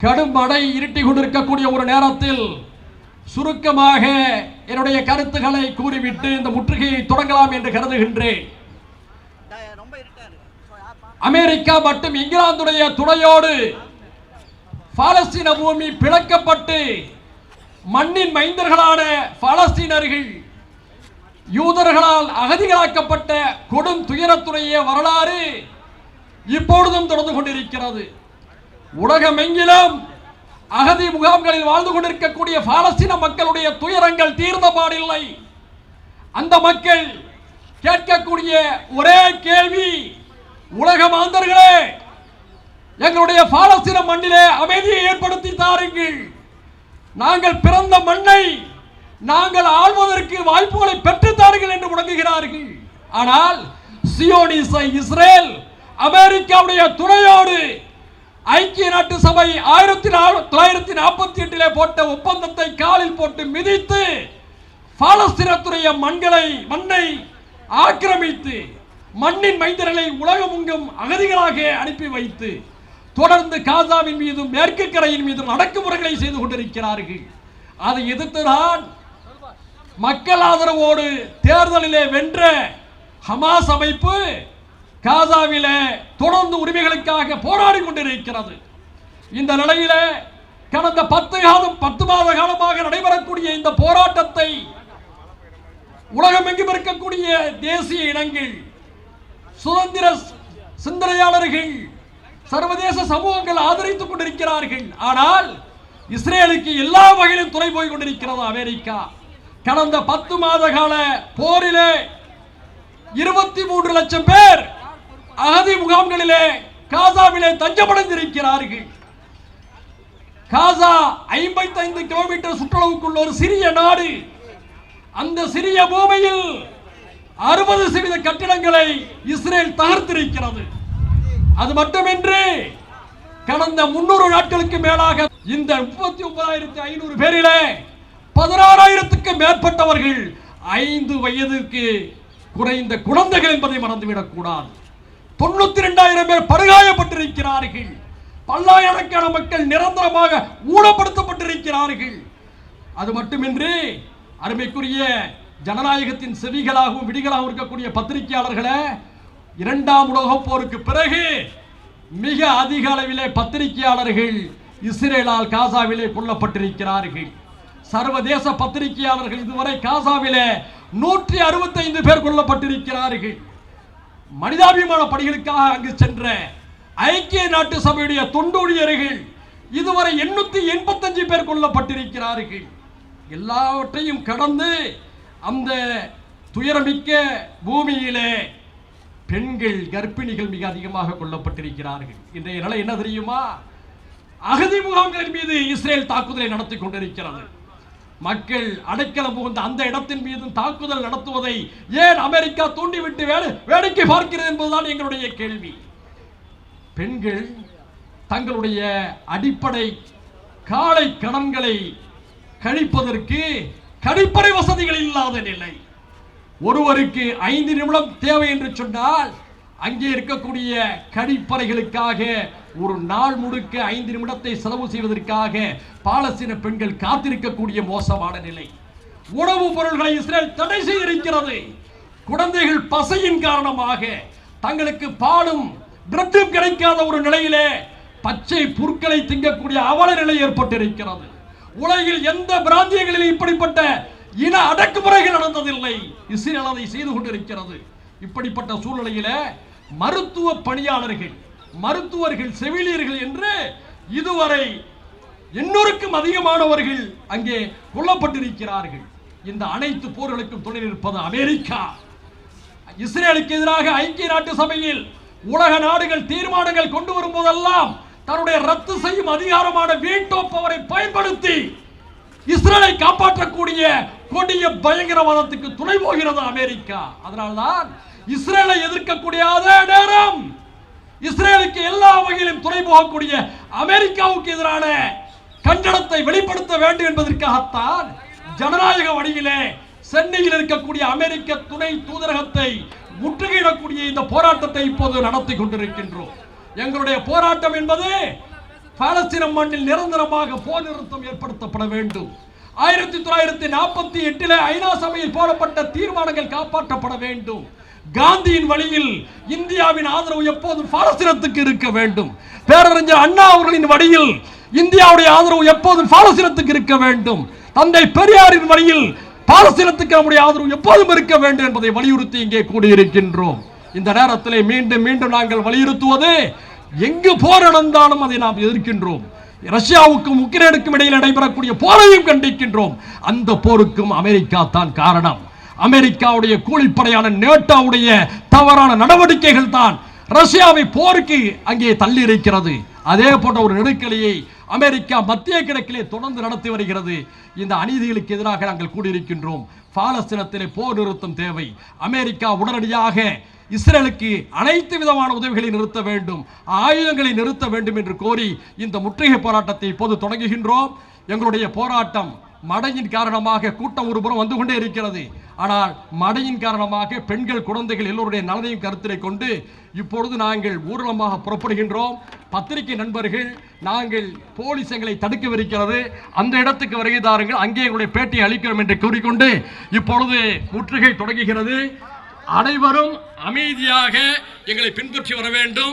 கடும் மழை இருட்டி கொண்டிருக்கக்கூடிய ஒரு நேரத்தில் சுருக்கமாக என்னுடைய கருத்துக்களை கூறிவிட்டு இந்த முற்றுகையை தொடங்கலாம் என்று கருதுகின்றேன். அமெரிக்கா மற்றும் இங்கிலாந்துடைய துணையோடு பாலஸ்தீன பூமி பிளக்கப்பட்டு மண்ணின் மைந்தர்களான பாலஸ்தீனர்கள் யூதர்களால் அகதிகளாக்கப்பட்ட கொடும் துயரத்துடைய வரலாறு இப்பொழுதும் தொடர்ந்து கொண்டிருக்கிறது. உலகமெங்கிலும் அகதி முகாம்களில் வாழ்ந்து கொண்டிருக்கக்கூடிய பாலஸ்தீன மக்களுடைய துயரங்கள் தீர்ந்த பாடில்லை. அந்த மக்கள் கேட்கக்கூடிய ஒரே கேள்வி, உலக மாந்தர்களே, எங்களுடைய பாலஸ்தீன மண்ணிலே அமைதியை ஏற்படுத்தி தாருங்கள். நாங்கள் பிறந்த மண்ணை நாங்கள் ஆள்வதற்கு வாய்ப்புகளை பெற்று தாருங்கள் என்று முழங்குகிறார்கள். ஆனால் சியோனிச இஸ்ரேல் அமெரிக்காவுடைய துணையோடு ஐக்கிய நாட்டு சபை 1948 போட்ட ஒப்பந்தத்தை காலில் போட்டு மிதித்து பாலஸ்தீனத்துடைய மண்ணை ஆக்கிரமித்து மண்ணின் மைந்தர்களை உலகமெங்கும் அகதிகளாக அனுப்பி வைத்து தொடர்ந்து காசாவின் மீதும் மேற்கு கரையின் மீதும் அடக்குமுறைகளை செய்து கொண்டிருக்கிறார்கள். அதை எதிர்த்துதான் மக்கள் ஆதரவோடு தேர்தலிலே வென்ற ஹமாஸ் அமைப்பு காசாவிலே தொடர்ந்து உரிமைகளுக்காக போராடி கொண்டிருக்கிறது. இந்த நிலையிலே கடந்த 10 மாத காலமாக நடைபெறக்கூடிய இந்த போராட்டத்தை உலகமெங்கும் இருக்கக்கூடிய தேசிய இனங்கள், சுதந்திர சிந்தனையாளர்கள், சர்வதேச சமூகங்கள் ஆதரித்துக் கொண்டிருக்கிறார்கள். ஆனால் இஸ்ரேலுக்கு எல்லா வகையிலும் துணை போய் கொண்டிருக்கிறது அமெரிக்கா. கடந்த 10 மாத கால போரிலே 23 லட்சம் பேர் அகதி முகாம்களிலே காசாவிலே தஞ்சமடைந்திருக்கிறார்கள். காசா 55 கிலோமீட்டர் சுற்றளவுக்குள்ள ஒரு சிறிய நாடு. அந்த சிறிய பூமியில் 60% கட்டிடங்களை இஸ்ரேல் தகர்த்திருக்கிறது. அது மட்டுமின்றி கடந்த 300 நாட்களுக்கு மேலாக இந்த 39,500 பேரிலே 16,000க்கும் மேற்பட்டவர்கள் 5 வயதுக்கு குறைந்த குழந்தைகள் என்பதை மறந்துவிடக் கூடாது. 92,000 பேர் படுகாயப்பட்டிருக்கிறார்கள். பல்லாயிரக்கணக்கான மக்கள் நிரந்தரமாக ஊனப்படுத்தப்பட்டிருக்கிறார்கள். அது மட்டுமின்றி அருமைக்குரிய ஜனநாயகத்தின் செவிகளாகவும் விடிகளாகவும் இருக்கக்கூடிய பத்திரிகையாளர்களே, 2ஆம் உலகப் போருக்கு பிறகு மிக அதிக அளவிலே பத்திரிகையாளர்கள் இஸ்ரேலால் காசாவிலே கொல்லப்பட்டிருக்கிறார்கள். சர்வதேச பத்திரிகையாளர்கள் இதுவரை காசாவிலே 165 பேர் கொல்லப்பட்டிருக்கிறார்கள். மனிதாபிமான பணிகளுக்காக அங்கு சென்ற ஐக்கிய நாட்டு சபையுடைய தொண்டூழியர்கள் இதுவரை 885 பேர் கொல்லப்பட்டிருக்கிறார்கள். எல்லாவற்றையும் கடந்து அந்த துயரமிக்க பூமியிலே பெண்கள், கர்ப்பிணிகள் மிக அதிகமாக கொல்லப்பட்டிருக்கிறார்கள். இன்றைய நிலை என்ன தெரியுமா? அகதி முகாம்களின் மீது இஸ்ரேல் தாக்குதலை நடத்தி கொண்டிருக்கிறது. மக்கள் அடைக்கலம் புகுந்த அந்த இடத்தின் மீது தாக்குதல் நடத்துவதை ஏன் அமெரிக்கா தூண்டிவிட்டு வேடிக்கை பார்க்கிறது என்பதுதான் எங்களுடைய கேள்வி. பெண்கள் தங்களுடைய அடிப்படை காலை கடன்களை கழிப்பதற்கு கழிப்பறை வசதிகள் இல்லாத நிலை. ஒருவருக்கு 5 நிமிடம் தேவை என்று சொன்னால் அங்கே இருக்கக்கூடிய கழிப்பறைகளுக்காக ஒரு நாள் முழுக்க 5 நிமிடத்தை செலவு செய்வதற்காக பாலஸ்தீன பெண்கள் காத்திருக்கக்கூடிய மோசமான நிலை. உணவுப் பொருட்களை இஸ்ரேல் தடை செய்திருக்கிறது. குழந்தைகள் பசியின் காரணமாக தங்களுக்கு பாலும் பிரெட்டும் கிடைக்காத ஒரு நிலையிலே பச்சை புற்களை திங்கக்கூடிய அவல நிலை ஏற்பட்டிருக்கிறது. உலகில் எந்த பிராந்தியங்களில் இப்படிப்பட்ட இன அடக்குமுறைகள் நடந்ததில்லை. இஸ்ரேல் அதை செய்து கொண்டிருக்கிறது. இப்படிப்பட்ட சூழ்நிலையில மருத்துவ பணியாளர்கள், மருத்துவர்கள், செவிலியர்கள் என்று இதுவரை 800க்கும் அதிகமானவர்கள் அங்கே கொல்லப்பட்டிருக்கிறார்கள். இந்த அனைத்து போர்களுக்கும் துணை நிற்பது அமெரிக்கா. இஸ்ரேலுக்கு எதிராக ஐக்கிய நாட்டு சபையில் உலக நாடுகள் தீர்மானங்கள் கொண்டு வரும்போதெல்லாம் தன்னுடைய ரத்து செய்யும் அதிகாரமான வீட்டோ பவரை பயன்படுத்தி இஸ்ரேலை காப்பாற்றக்கூடிய கொடிய பயங்கரவாதத்துக்கு துணை போகிறது அமெரிக்கா. அதனால்தான் இஸ்ரேலை எதிர்க்கக்கூடிய அதே நேரம் இஸ்ரேலுக்கு எல்லா வகையிலும் துணை போகக்கூடிய அமெரிக்காவுக்கு எதிரான கண்டனத்தை வெளிப்படுத்த வேண்டும் என்பதற்காகத்தான் ஜனநாயக வழியிலே சென்னையில் இருக்கக்கூடிய அமெரிக்க துணை தூதரகத்தை முற்றுகையிடக்கூடிய இந்த போராட்டத்தை இப்போது நடத்தி கொண்டிருக்கின்றோம். எங்களுடைய போராட்டம் என்பது பாலஸ்தீன மண்ணில் நிரந்தரமாக போர் நிறுத்தம் ஏற்படுத்தப்பட வேண்டும். 1948 ஐநா சபையில் போடப்பட்ட தீர்மானங்கள் காப்பாற்றப்பட வேண்டும். காந்தியின் வழியில் இந்தியாவின் ஆதரவு எப்போதும் பாலஸ்தீனத்துக்கு இருக்க வேண்டும். பேரறிஞர் அண்ணா அவர்களின் வழியில் இந்தியாவுடைய ஆதரவு எப்போதும் பாலஸ்தீனத்துக்கு இருக்க வேண்டும். தந்தை பெரியாரின் வழியில் பாலஸ்தீனத்துக்கு நம்முடைய ஆதரவு எப்போதும் இருக்க வேண்டும் என்பதை வலியுறுத்தி இங்கே கூடியிருக்கின்றோம். இந்த நேரத்தில் மீண்டும் மீண்டும் நாங்கள் வலியுறுத்துவது, எங்கு போர் நடந்தாலும் அதை நாம் எதிர்க்கின்றோம். ரஷ்யாவுக்கும் உக்ரைனுக்கும் இடையில் நடைபெறக்கூடிய போரையும் கண்டிக்கின்றோம். அந்த போருக்கும் அமெரிக்கா தான் காரணம். அமெரிக்காவுடைய கூலிப்படையான நேட்டோவுடைய தவறான நடவடிக்கைகள் தான் ரஷ்யாவை போருக்கு அங்கே தள்ளி இருக்கிறது. அதே போன்ற ஒரு நெருக்கடியை அமெரிக்கா மத்திய கிழக்கிலே தொடர்ந்து நடத்தி வருகிறது. இந்த அநீதிகளுக்கு எதிராக நாங்கள் கூடியிருக்கின்றோம். பாலஸ்தீனத்திலே போர் நிறுத்தம் தேவை. அமெரிக்கா உடனடியாக இஸ்ரேலுக்கு அனைத்து விதமான உதவிகளை நிறுத்த வேண்டும், ஆயுதங்களை நிறுத்த வேண்டும் என்று கோரி இந்த முற்றுகை போராட்டத்தை இப்போது தொடங்குகின்றோம். எங்களுடைய போராட்டம் மழையின் காரணமாக கூட்டம் ஒருபுறம் வந்து கொண்டே இருக்கிறது. ஆனால் மழையின் காரணமாக பெண்கள், குழந்தைகள் எல்லோருடைய நலனையும் கருத்திலே கொண்டு இப்பொழுது நாங்கள் ஊர்வலமாக புறப்படுகின்றோம். பத்திரிகை நண்பர்கள், நாங்கள் போலீஸ் எங்களை தடுக்கவிருக்கிறது, அந்த இடத்துக்கு வருகை தாருங்கள், அங்கே எங்களுடைய பேட்டியை அளிக்கிறோம் என்று கூறிக்கொண்டு இப்பொழுது முற்றுகை தொடங்குகிறது. அனைவரும் அமைதியாக எங்களை பின்பற்றி வர வேண்டும்.